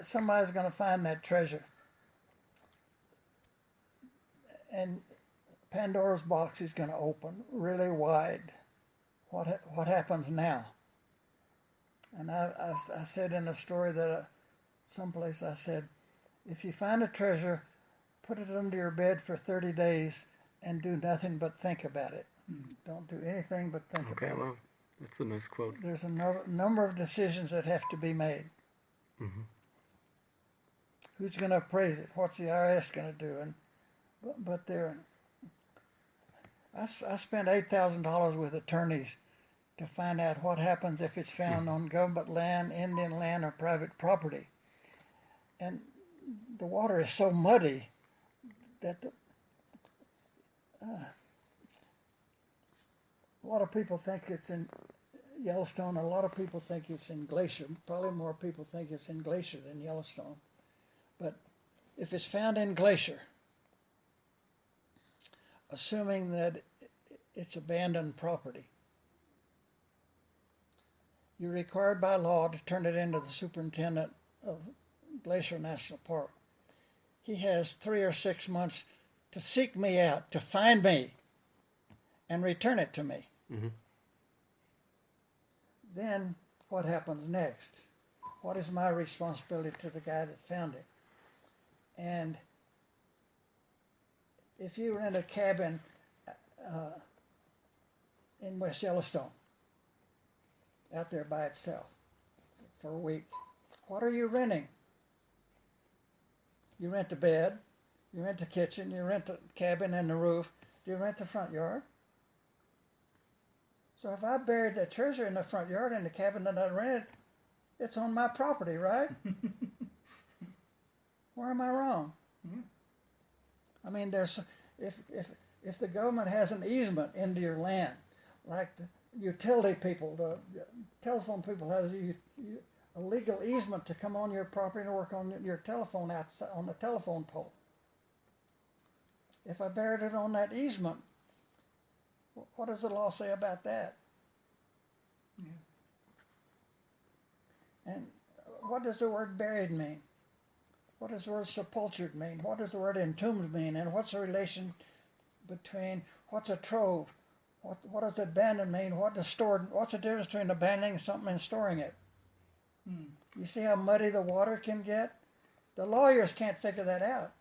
Somebody's going to find that treasure. And Pandora's box is going to open really wide. What happens now? And I said in a story that someplace I said, if you find a treasure, put it under your bed for 30 days and do nothing but think about it. Don't do anything but think about it. Okay, well, that's a nice quote. There's a number of decisions that have to be made. Mm-hmm. Who's going to appraise it? What's the IRS going to do? But I spent $8,000 with attorneys to find out what happens if it's found on government land, Indian land, or private property. And the water is so muddy that a lot of people think it's in Yellowstone. A lot of people think it's in Glacier. Probably more people think it's in Glacier than Yellowstone. But if it's found in Glacier, assuming that it's abandoned property, you're required by law to turn it into the superintendent of Glacier National Park. He has 3 or 6 months to seek me out, to find me, and return it to me. Mm-hmm. Then what happens next? What is my responsibility to the guy that found it? And if you rent a cabin in West Yellowstone, out there by itself for a week, what are you renting? You rent the bed, you rent the kitchen, you rent the cabin and the roof. Do you rent the front yard? So if I buried the treasure in the front yard in the cabin that I rented, it's on my property, right? Where am I wrong? Mm-hmm. I mean, if the government has an easement into your land, like the utility people, the telephone people have a legal easement to come on your property and work on your telephone outside on the telephone pole. If I buried it on that easement, what does the law say about that? Yeah. And what does the word buried mean? What does the word sepultured mean? What does the word entombed mean? And what's the relation between what's a trove? What does abandoned mean? What's the difference between abandoning something and storing it? You see how muddy the water can get? The lawyers can't figure that out.